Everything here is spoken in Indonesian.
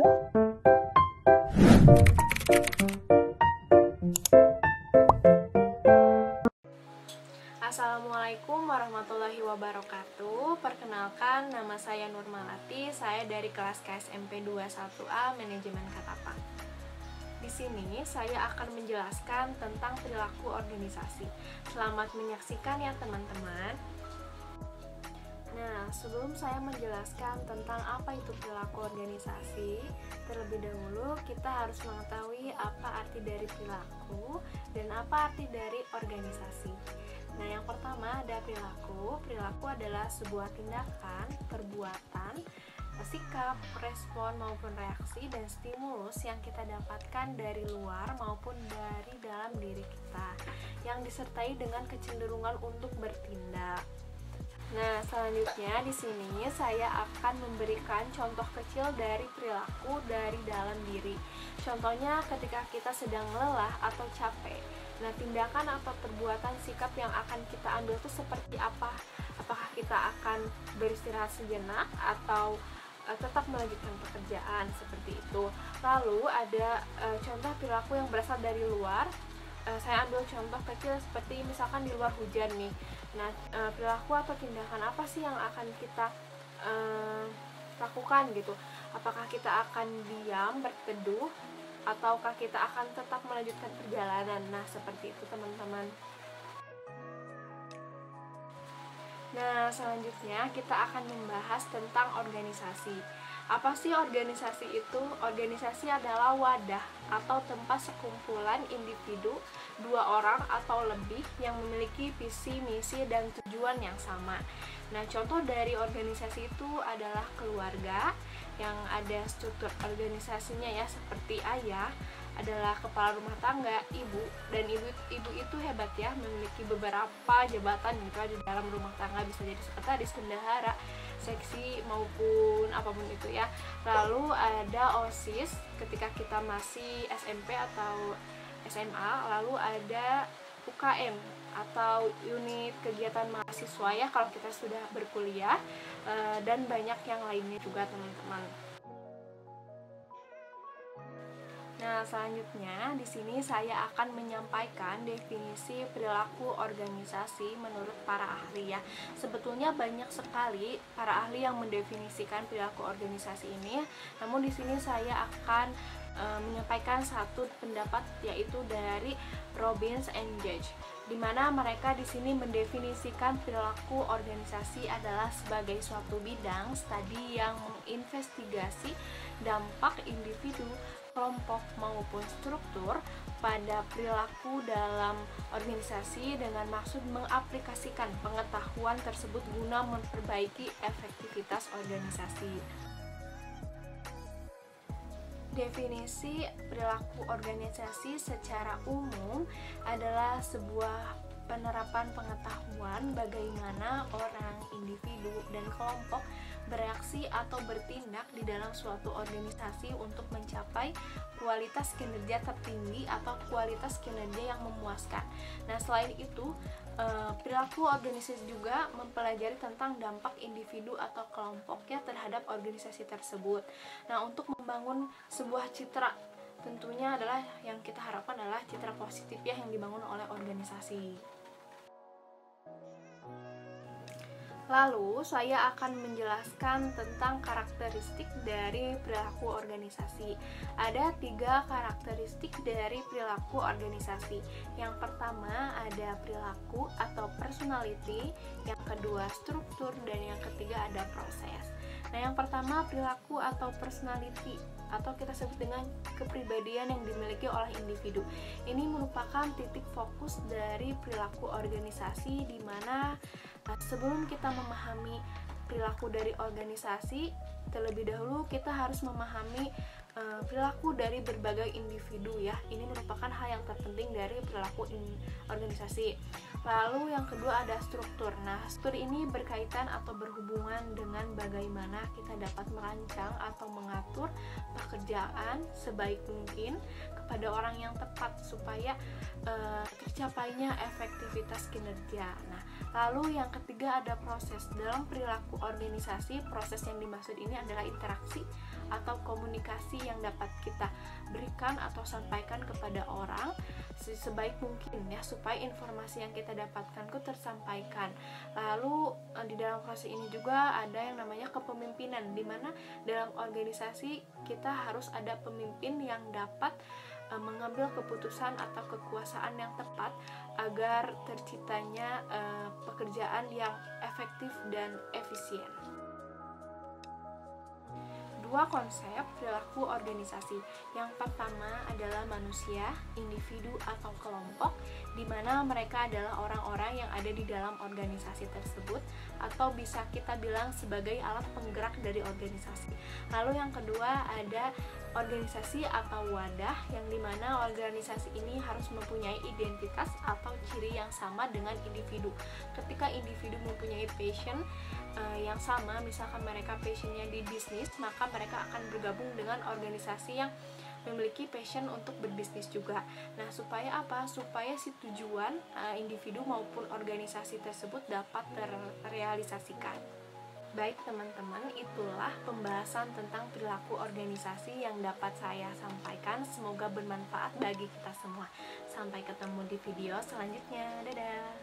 Assalamualaikum warahmatullahi wabarakatuh. Perkenalkan, nama saya Nur Malati. Saya dari kelas KSMP 21A Manajemen Katapang. Di sini saya akan menjelaskan tentang perilaku organisasi. Selamat menyaksikan ya teman-teman. Nah, sebelum saya menjelaskan tentang apa itu perilaku organisasi, terlebih dahulu kita harus mengetahui apa arti dari perilaku dan apa arti dari organisasi. Nah, yang pertama ada perilaku. Perilaku adalah sebuah tindakan, perbuatan, sikap, respon maupun reaksi dan stimulus yang kita dapatkan dari luar maupun dari dalam diri kita, yang disertai dengan kecenderungan untuk bertindak. Nah, selanjutnya di sini saya akan memberikan contoh kecil dari perilaku dari dalam diri. Contohnya ketika kita sedang lelah atau capek. Nah, tindakan atau perbuatan sikap yang akan kita ambil itu seperti apa? Apakah kita akan beristirahat sejenak atau tetap melanjutkan pekerjaan seperti itu? Lalu ada contoh perilaku yang berasal dari luar. Saya ambil contoh kecil seperti misalkan di luar hujan nih. Nah, perilaku atau tindakan apa sih yang akan kita lakukan gitu? Apakah kita akan diam, berteduh, ataukah kita akan tetap melanjutkan perjalanan? Nah, seperti itu teman-teman. Nah, selanjutnya kita akan membahas tentang organisasi. Apa sih organisasi itu? Organisasi adalah wadah atau tempat sekumpulan individu, 2 orang atau lebih yang memiliki visi, misi, dan tujuan yang sama. Nah, contoh dari organisasi itu adalah keluarga, yang ada struktur organisasinya ya, seperti ayah adalah kepala rumah tangga, ibu, dan ibu itu hebat ya, memiliki beberapa jabatan gitu di dalam rumah tangga, bisa jadi sekretaris, bendahara, seksi maupun apapun itu ya. Lalu ada OSIS ketika kita masih SMP atau SMA, lalu ada UKM atau unit kegiatan mahasiswa ya kalau kita sudah berkuliah, dan banyak yang lainnya juga teman-teman. Nah, selanjutnya di sini saya akan menyampaikan definisi perilaku organisasi menurut para ahli ya. Sebetulnya banyak sekali para ahli yang mendefinisikan perilaku organisasi ini, namun di sini saya akan menyampaikan satu pendapat, yaitu dari Robbins and Judge, di mana mereka di sini mendefinisikan perilaku organisasi adalah sebagai suatu bidang studi yang menginvestigasi dampak individu, kelompok maupun struktur pada perilaku dalam organisasi dengan maksud mengaplikasikan pengetahuan tersebut guna memperbaiki efektivitas organisasi. Definisi perilaku organisasi secara umum adalah sebuah penerapan pengetahuan bagaimana orang, individu, dan kelompok bereaksi atau bertindak di dalam suatu organisasi untuk mencapai kualitas kinerja tertinggi atau kualitas kinerja yang memuaskan. Nah, selain itu, perilaku organisasi juga mempelajari tentang dampak individu atau kelompok ya terhadap organisasi tersebut. Nah, untuk membangun sebuah citra, tentunya adalah yang kita harapkan adalah citra positif ya yang dibangun oleh organisasi. Lalu saya akan menjelaskan tentang karakteristik dari perilaku organisasi. Ada 3 karakteristik dari perilaku organisasi. Yang pertama ada perilaku atau personality, yang kedua struktur, dan yang ketiga ada proses. Nah, yang pertama perilaku atau personality, atau kita sebut dengan kepribadian yang dimiliki oleh individu. Ini merupakan titik fokus dari perilaku organisasi, di mana sebelum kita memahami perilaku dari organisasi, terlebih dahulu kita harus memahami perilaku dari berbagai individu ya. Ini merupakan hal yang terpenting dari perilaku organisasi. Lalu yang kedua ada struktur. Nah, struktur ini berkaitan atau berhubungan dengan bagaimana kita dapat merancang atau mengatur pekerjaan sebaik mungkin kepada orang yang tepat supaya tercapainya efektivitas kinerja. Nah, Lalu yang ketiga ada proses. Dalam perilaku organisasi, proses yang dimaksud ini adalah interaksi atau komunikasi yang dapat kita berikan atau sampaikan kepada orang sebaik mungkin ya, supaya informasi yang kita dapatkan itu tersampaikan. Lalu di dalam proses ini juga ada yang namanya kepemimpinan, di mana dalam organisasi kita harus ada pemimpin yang dapat mengambil keputusan atau kekuasaan yang tepat agar terciptanya pekerjaan yang efektif dan efisien. Dua konsep perilaku organisasi. Yang pertama adalah manusia, individu atau kelompok, di mana mereka adalah orang-orang yang ada di dalam organisasi tersebut, atau bisa kita bilang sebagai alat penggerak dari organisasi. Lalu yang kedua ada organisasi atau wadah, yang dimana organisasi ini harus mempunyai identitas atau ciri yang sama dengan individu. Ketika individu mempunyai passion yang sama, misalkan mereka passionnya di bisnis, maka mereka akan bergabung dengan organisasi yang memiliki passion untuk berbisnis juga. Nah, supaya apa? Supaya si tujuan individu maupun organisasi tersebut dapat terrealisasikan. Baik teman-teman, itulah pembahasan tentang perilaku organisasi yang dapat saya sampaikan. Semoga bermanfaat bagi kita semua. Sampai ketemu di video selanjutnya. Dadah.